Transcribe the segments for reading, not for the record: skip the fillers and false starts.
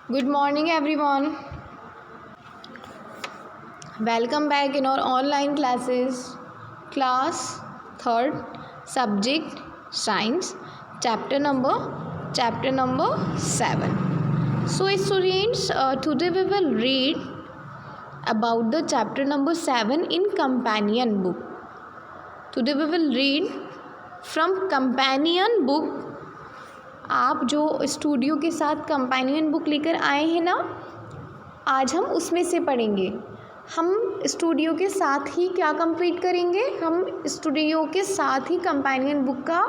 Good morning, everyone. Welcome back in our online classes. Class 3rd, subject science, chapter number 7. So, students, today we will read about the chapter number 7 in companion book. Today we will read from companion book. आप जो studio के साथ companion book लेकर आए हैं ना, आज हम उसमें से पढ़ेंगे। हम स्टूडियो के साथ ही क्या कंप्लीट करेंगे, हम स्टूडियो के साथ ही कंपेनियन बुक का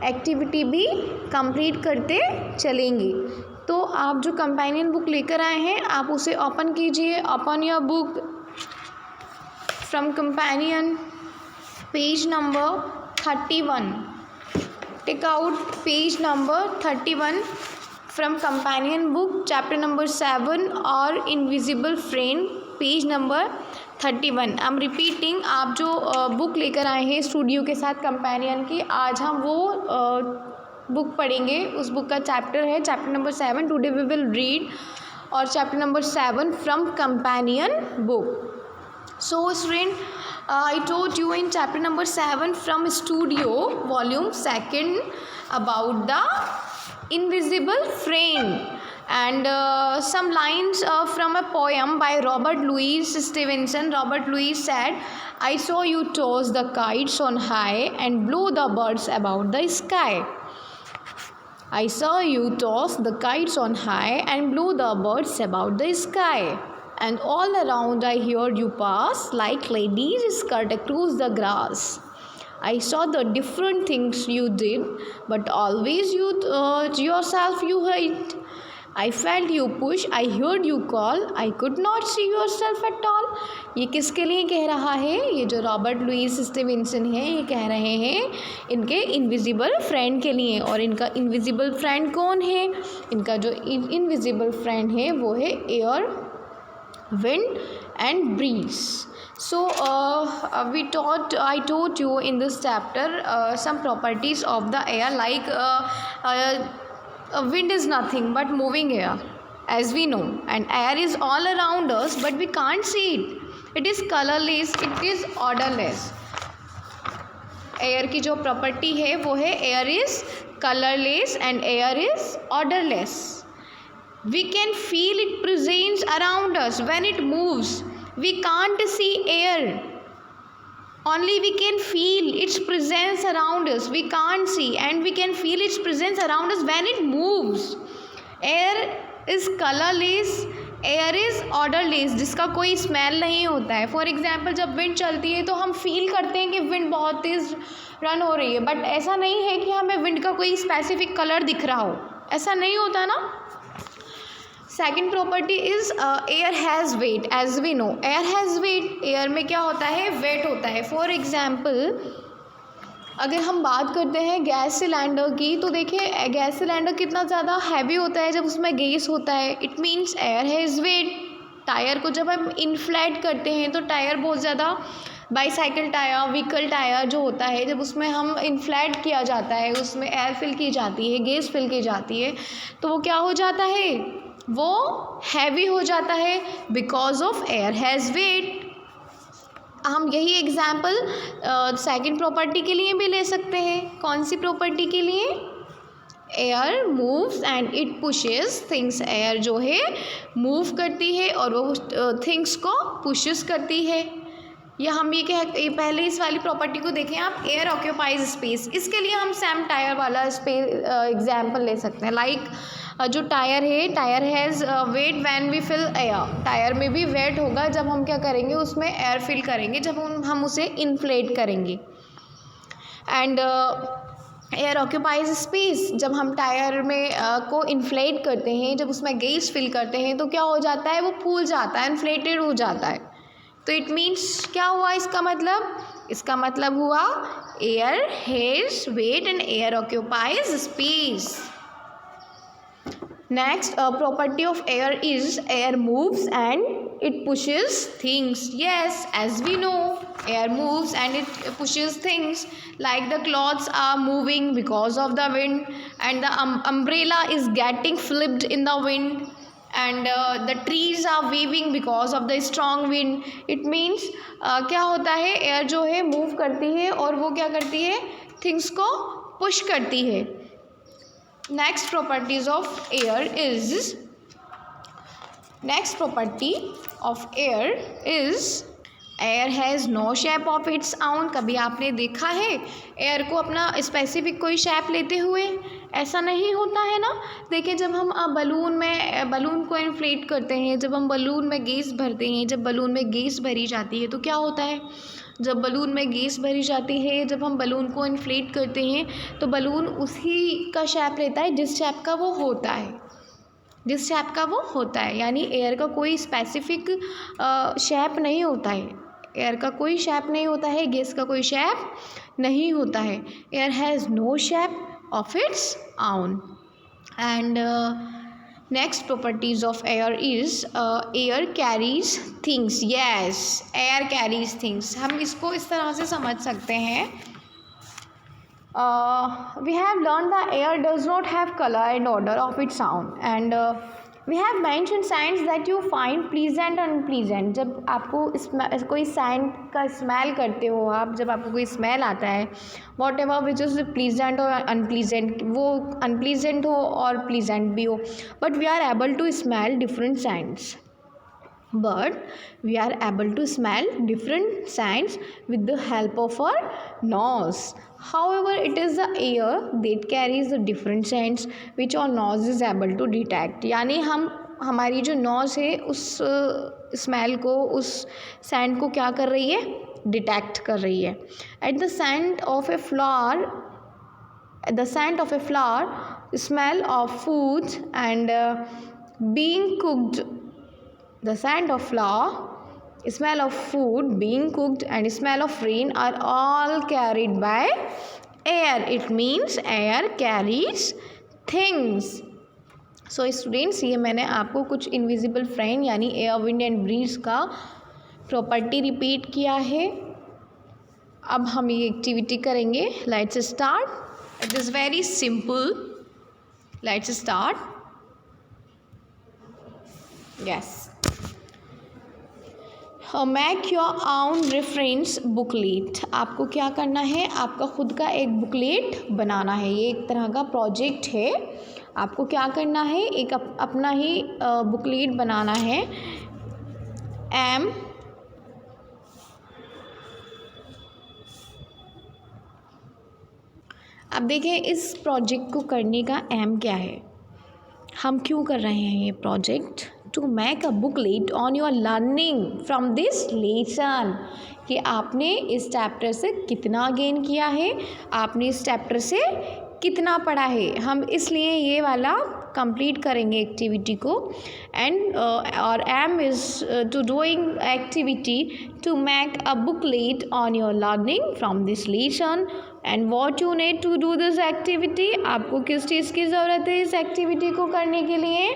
एक्टिविटी भी कंप्लीट करते चलेंगे। तो आप जो कंपेनियन बुक लेकर आए हैं, आप उसे ओपन कीजिए। Open your book from companion, page number 31। Take out page number 31 from companion book chapter number 7 or invisible friend, page number 31। I'm repeating, आप जो बुक लेकर आए हैं स्टूडियो के साथ कंपेनियन की, आज हम वो बुक पढ़ेंगे। उस बुक का चैप्टर है chapter number 7। Today we will read और chapter number 7 from companion book. So student, I taught you in chapter number 7 from Studio volume 2 about the invisible friend and some lines from a poem by Robert Louis Stevenson. Robert Louis said, I saw you toss the kites on high and blow the birds about the sky. I saw you toss the kites on high and blow the birds about the sky. And all around I heard you pass like ladies skirt across the grass. I saw the different things you did, but always yourself you hid. I felt you push, I heard you call, I could not see yourself at all. ये किसके लिए कह रहा है? ये जो Robert Louis Stevenson है, ये कह रहे हैं इनके इनविजिबल फ्रेंड के लिए। और इनका इनविजिबल फ्रेंड कौन है? इनका जो इनविजिबल फ्रेंड है वो है air, wind and breeze. So I taught you in this chapter some properties of the air, like wind is nothing but moving air, as we know, and air is all around us but we can't see it. It is colorless, it is odorless. Air की जो property है वो है air is colourless and air is odourless. We can feel its presence around us when it moves. We can't see air. Only we can feel its presence around us. We can't see, and we can feel its presence around us when it moves. Air is colorless. Air is odourless, जिसका कोई smell नहीं होता है. For example, जब wind चलती है तो हम फील करते हैं कि विंड बहुत तेज़ रन हो रही है, बट ऐसा नहीं है कि हमें विंड का कोई स्पेसिफिक कलर दिख रहा हो. ऐसा नहीं होता ना. Second property is air has weight. As we know, air has weight. Air में क्या होता है? वेट होता है. फॉर एग्जाम्पल, अगर हम बात करते हैं गैस सिलेंडर की, तो देखिए गैस सिलेंडर कितना ज़्यादा हैवी होता है जब उसमें गैस होता है. It means air has wait. Tyre को जब हम इन्फ्लेट करते हैं तो टायर बहुत ज़्यादा, बाईसाइकिल टायर, व्हीकल टायर जो होता है, जब उसमें हम इन्फ्लेट किया जाता है, उसमें एयर फिल की जाती है, गैस फिल की जाती है, तो वो क्या हो जाता है? वो हैवी हो जाता है because of air has wait. हम यही एग्जाम्पल सेकंड प्रॉपर्टी के लिए भी ले सकते हैं. कौन सी प्रॉपर्टी के लिए? Air moves and it pushes things. Air जो है मूव करती है और वो थिंग्स को पुशेस करती है. या हम ये पहले इस वाली प्रॉपर्टी को देखें आप, एयर ऑक्यूपाइज स्पेस. इसके लिए हम सेम टायर वाला एग्जाम्पल ले सकते हैं. लाइक जो टायर है, tyre has weight when we fill air. Tyre में भी वेट होगा जब हम क्या करेंगे, उसमें एयर फिल करेंगे, जब हम उसे इन्फ्लेट करेंगे. And air occupies space. जब हम टायर में को इन्फ्लेट करते हैं, जब उसमें गैस फिल करते हैं, तो क्या हो जाता है? वो फूल जाता है, इन्फ्लेटेड हो जाता है. तो इट मीन्स क्या हुआ इसका मतलब? इसका मतलब हुआ air has wait and air occupies space. Next, property of air is air moves and it pushes things. Yes, as we know, air moves and it pushes things. Like the clothes are moving because of the wind, and the umbrella is getting flipped in the wind. And the trees are waving because of the strong wind. It means क्या होता है, air जो है move करती है और वो क्या करती है, थिंग्स को पुश करती है. Next properties of air is, next property of air is air has no shape of its own. कभी आपने देखा है एयर को अपना स्पेसिफिक कोई शेप लेते हुए? ऐसा नहीं होता है ना. देखिए जब हम बलून को इन्फ्लेट करते हैं, जब हम बलून में गैस भरते हैं, जब बलून में गैस भरी जाती है तो क्या होता है, जब बलून में गैस भरी जाती है, जब हम बलून को इन्फ्लेट करते हैं तो बलून उसी का शेप लेता है जिस शेप का वो होता है, जिस शेप का वो होता है. यानी एयर का कोई स्पेसिफिक शेप नहीं होता है, एयर का कोई शेप नहीं होता है, गैस का कोई शेप नहीं होता है. Air has no shape of its own. And next properties of air is air carries things. Yes, air carries things. हम इसको इस तरह से समझ सकते हैं. We have learned that air does not have color and order of its own, and we have mentioned signs that you find pleasant and unpleasant. जब आपको कोई साइंड का स्मेल करते हो आप, जब आपको कोई स्मेल आता है, whatever which is pleasant और अनप्लीजेंट, वो अनप्लीजेंट हो और प्लीजेंट भी हो, but we are able to smell different scents. But we are able to smell different scents with the help of our nose. However, it is the air that carries the different scents which our nose is able to detect. यानी हमारी जो nose है उस smell को, उस Saint को क्या कर रही है, डिटेक्ट कर रही है. At the scent of a flower, smell of food and being cooked. The scent of flower, smell of food being cooked and smell of rain are all carried by air. It means air carries things. So students, ये मैंने आपको कुछ invisible friend यानी air, wind and bridge का property repeat किया है. अब हम ये एक्टिविटी करेंगे. Let's start. It is very simple. Let's start. Yes. Make your own reference booklet. आपको क्या करना है, आपका खुद का एक बुकलेट बनाना है. ये एक तरह का प्रोजेक्ट है. आपको क्या करना है, एक अपना ही बुकलेट बनाना है. अब देखिए इस प्रोजेक्ट को करने का एम क्या है, हम क्यों कर रहे हैं ये project. To make a booklet on your learning from this lesson. कि आपने इस चैप्टर से कितना गेन किया है, आपने इस चैप्टर से कितना पढ़ा है. हम इसलिए ये वाला कंप्लीट करेंगे एक्टिविटी को. एंड और aim is to doing activity to make a booklet on your learning from this lesson. And what you need to do this activity. आपको किस चीज़ की ज़रूरत है इस एक्टिविटी को करने के लिए.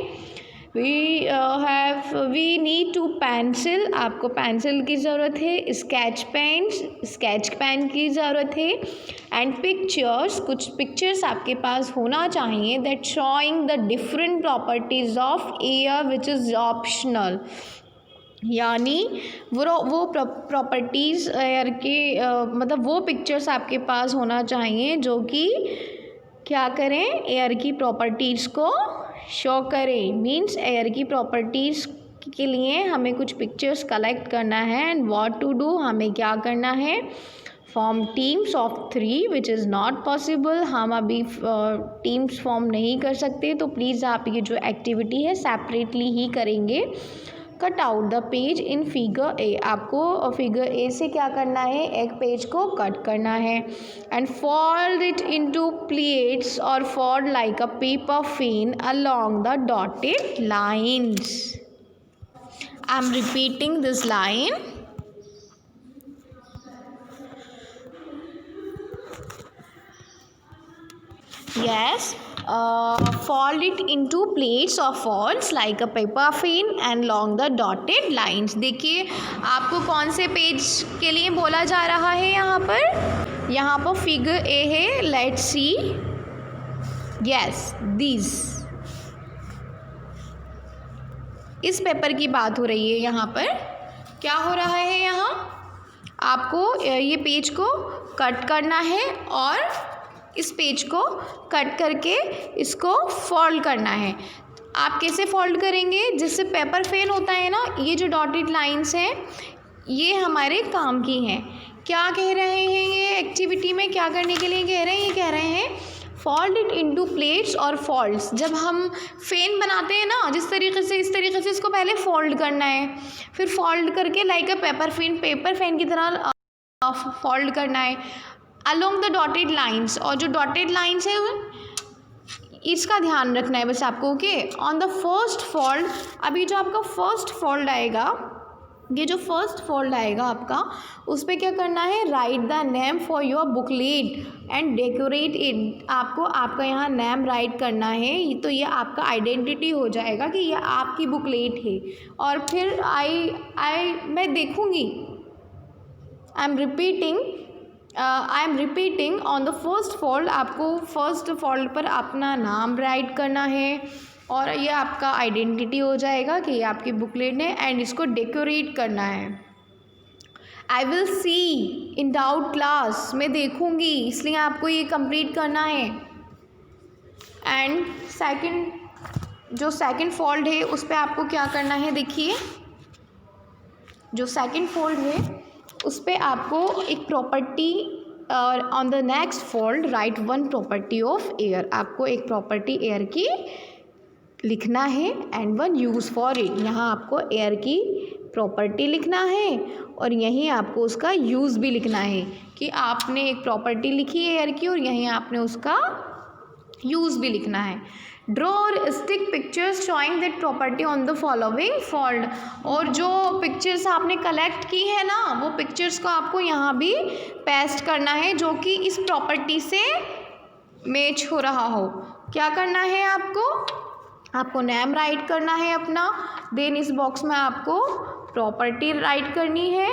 We need to pencil. आपको पेंसिल की ज़रूरत है. स्केच पेन की ज़रूरत है. एंड पिक्चर्स, कुछ पिक्चर्स आपके पास होना चाहिए that showing the different properties of air which is optional. यानी वो प्रॉपर्टीज़ एयर के मतलब वो पिक्चर्स आपके पास होना चाहिए जो कि क्या करें, एयर की प्रॉपर्टीज़ को शो करें. मीन्स एयर की प्रॉपर्टीज़ के लिए हमें कुछ पिक्चर्स कलेक्ट करना है. एंड व्हाट टू डू, हमें क्या करना है, form teams of 3 which is not possible. हम अभी टीम्स फॉर्म नहीं कर सकते, तो प्लीज़ आप ये जो एक्टिविटी है सेपरेटली ही करेंगे. Cut out the page in figure A. आपको फिगर ए से क्या करना है, एक पेज को कट करना है. And fold it into plates और fold like a paper fan along the dotted lines. I am repeating this line. Yes, fold it into plates or folds like a paper fin and along the dotted lines. देखिए आपको कौन से page के लिए बोला जा रहा है यहाँ पर फिगर ए है. Let's see. यस, दिस इस पेपर की बात हो रही है यहाँ पर। क्या हो रहा है यहाँ, आपको ये पेज को कट करना है और इस पेज को कट करके इसको फोल्ड करना है। आप कैसे फोल्ड करेंगे, जिससे पेपर फेल होता है ना, ये जो डॉटेड लाइंस हैं ये हमारे काम की हैं। क्या कह रहे हैं ये एक्टिविटी में, क्या करने के लिए कह रहे हैं, ये कह रहे हैं फोल्ड इट इनटू प्लेट्स और फोल्ड्स। जब हम फेन बनाते हैं ना, जिस तरीके से, इस तरीके से इसको पहले फोल्ड करना है, फिर फोल्ड करके लाइक अ पेपर फेन की तरह फोल्ड करना है अलोंग द डॉटेड लाइंस। और जो डॉटेड लाइंस है इसका ध्यान रखना है बस आपको। Okay, on the first fold, अभी जो आपका फर्स्ट फोल्ड आएगा, ये जो फर्स्ट फोल्ड आएगा आपका, उस पर क्या करना है, right the name for your booklet and decorate it. आपको आपका यहाँ नेम राइट करना है, तो ये आपका आइडेंटिटी हो जाएगा कि ये आपकी बुकलेट है। और फिर मैं देखूँगी, आई am repeating on the first fold. आपको फर्स्ट फोल्ड पर अपना नाम राइट करना है और ये आपका आइडेंटिटी हो जाएगा कि ये आपकी बुकलेट है, एंड इसको डेकोरेट करना है। I will see in doubt class, मैं देखूँगी, इसलिए आपको ये कंप्लीट करना है। एंड जो सेकंड फोल्ड है उस पर आपको क्या करना है, देखिए जो सेकंड फोल्ड है उस पर आपको एक प्रॉपर्टी, और on the next fold right one property of air. आपको एक प्रॉपर्टी एयर की लिखना है and one use for it. यहाँ आपको एयर की प्रॉपर्टी लिखना है और यहीं आपको उसका यूज़ भी लिखना है कि आपने एक प्रॉपर्टी लिखी है एयर की और यहीं आपने उसका यूज़ भी लिखना है। ड्रॉ और stick pictures showing that property on the following fold. और जो पिक्चर्स आपने कलेक्ट की है ना, वो पिक्चर्स को आपको यहाँ भी पेस्ट करना है जो कि इस प्रॉपर्टी से मैच हो रहा हो। क्या करना है आपको नेम राइट करना है अपना, देन इस बॉक्स में आपको प्रॉपर्टी राइट करनी है।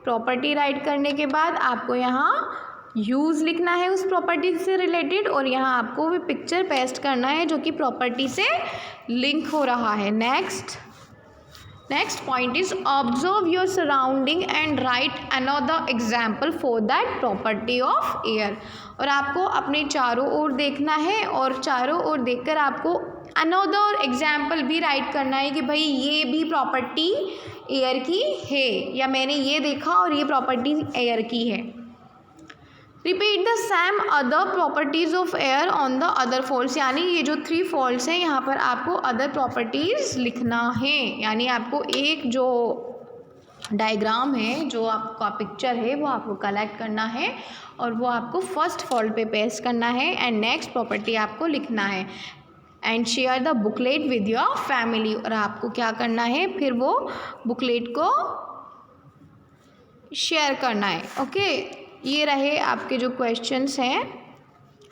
प्रॉपर्टी राइट करने के बाद आपको यहाँ यूज़ लिखना है उस प्रॉपर्टी से रिलेटेड, और यहाँ आपको भी पिक्चर पेस्ट करना है जो कि प्रॉपर्टी से लिंक हो रहा है। Next point is observe your surrounding and right another example for that property of air. और आपको अपने चारों ओर देखना है और चारों ओर देखकर आपको अनदर एग्जाम्पल भी राइट करना है कि भाई ये भी प्रॉपर्टी एयर की है, या मैंने ये देखा और ये प्रॉपर्टी एयर की है। Repeat the same other properties of air on the other folds. यानी ये जो 3 फोल्ड्स हैं यहाँ पर आपको अदर प्रॉपर्टीज़ लिखना है। यानी आपको एक जो डायग्राम है, जो आपका पिक्चर है, वो आपको कलेक्ट करना है और वो आपको फर्स्ट फोल्ड पे पेस्ट करना है एंड नेक्स्ट प्रॉपर्टी आपको लिखना है। And share the booklet with your family. और आपको क्या करना है, फिर वो बुकलेट को शेयर करना है। ओके, ये रहे आपके जो क्वेश्चंस हैं,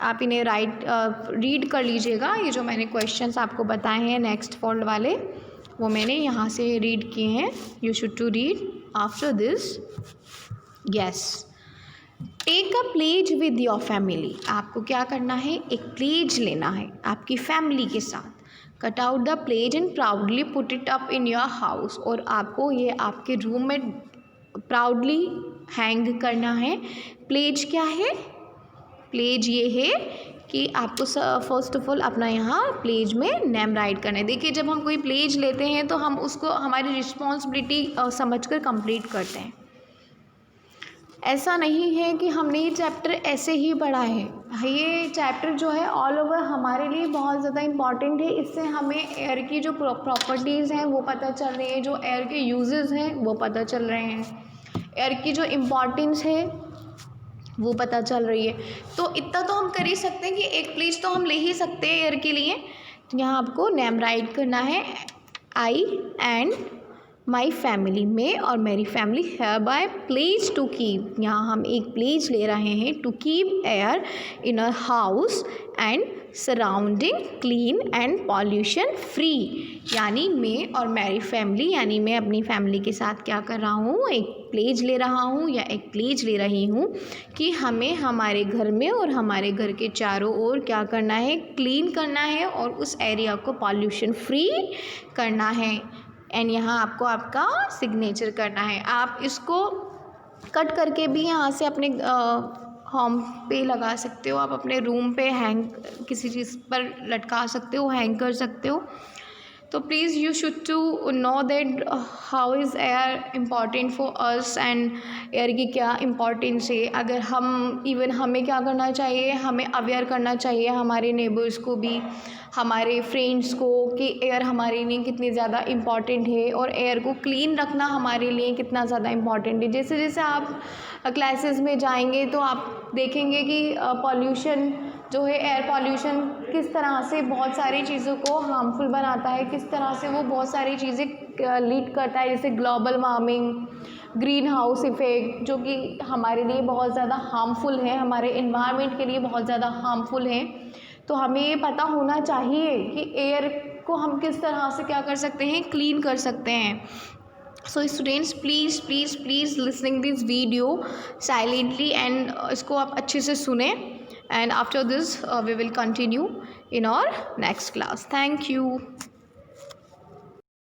आप इन्हें रीड कर लीजिएगा। ये जो मैंने क्वेश्चंस आपको बताए हैं नेक्स्ट फोल्ड वाले, वो मैंने यहाँ से रीड किए हैं। You should to read after this. Yes, take a pledge with your family. आपको क्या करना है, एक प्लेज लेना है आपकी फैमिली के साथ। Cut out the plays and proudly put it up in your house. और आपको ये आपके रूम में प्राउडली हैंग करना है। प्लेज क्या है, प्लेज ये है कि आपको फर्स्ट ऑफ ऑल अपना यहाँ प्लेज में नेम राइट करना है। देखिए, जब हम कोई प्लेज लेते हैं तो हम उसको हमारी रिस्पॉन्सिबिलिटी समझकर कंप्लीट करते हैं। ऐसा नहीं है कि हमने ये चैप्टर ऐसे ही पढ़ा है। ये चैप्टर जो है ऑल ओवर हमारे लिए बहुत ज़्यादा इम्पॉर्टेंट है। इससे हमें एयर की जो प्रॉपर्टीज़ हैं वो पता चल रही है, जो एयर के यूजेस हैं वो पता चल रहे हैं, एयर की जो इम्पॉर्टेंस है वो पता चल रही है। तो इतना तो हम कर ही सकते हैं कि एक प्लेज तो हम ले ही सकते हैं एयर के लिए। तो यहाँ आपको नेम राइट करना है, आई एंड माई फैमिली, में और मेरी फैमिली है बाय प्लेज टू कीप। यहाँ हम एक प्लेज ले रहे हैं to keep air in a house and surrounding clean and pollution free. यानी मैं और मेरी फैमिली, यानी मैं अपनी फैमिली के साथ क्या कर रहा हूँ, एक प्लेज ले रहा हूँ या एक प्लेज ले रही हूँ कि हमें हमारे घर में और हमारे घर के चारों ओर क्या करना है, क्लीन करना है और उस एरिया को पॉल्यूशन फ्री करना है। एंड यहाँ आपको आपका सिग्नेचर करना है। आप इसको कट करके भी यहाँ से अपने होम पे लगा सकते हो, आप अपने रूम पे हैंग किसी चीज़ पर लटका सकते हो, हैंग कर सकते हो। तो please you should to know that how is air important for us and air की क्या इम्पॉर्टेंस है। अगर हम इवन हमें क्या करना चाहिए, हमें अवेयर करना चाहिए हमारे नेबर्स को भी, हमारे फ्रेंड्स को, कि एयर हमारे लिए कितनी ज़्यादा इम्पॉर्टेंट है और एयर को क्लीन रखना हमारे लिए कितना ज़्यादा इम्पॉर्टेंट है। जैसे जैसे आप क्लासेस में जाएंगे तो आप देखेंगे कि पॉल्यूशन जो है, एयर पॉल्यूशन किस तरह से बहुत सारी चीज़ों को हार्मफुल बनाता है, किस तरह से वो बहुत सारी चीज़ें लीड करता है, जैसे global warming, green house effect, जो कि हमारे लिए बहुत ज़्यादा हार्मफुल है, हमारे इन्वायरमेंट के लिए बहुत ज़्यादा हार्मफुल है। तो हमें ये पता होना चाहिए कि एयर को हम किस तरह से क्या कर सकते हैं, क्लीन कर सकते हैं। So students please please please listening this video silently and इसको आप अच्छे से सुने। And after this we will continue in our next class. Thank you.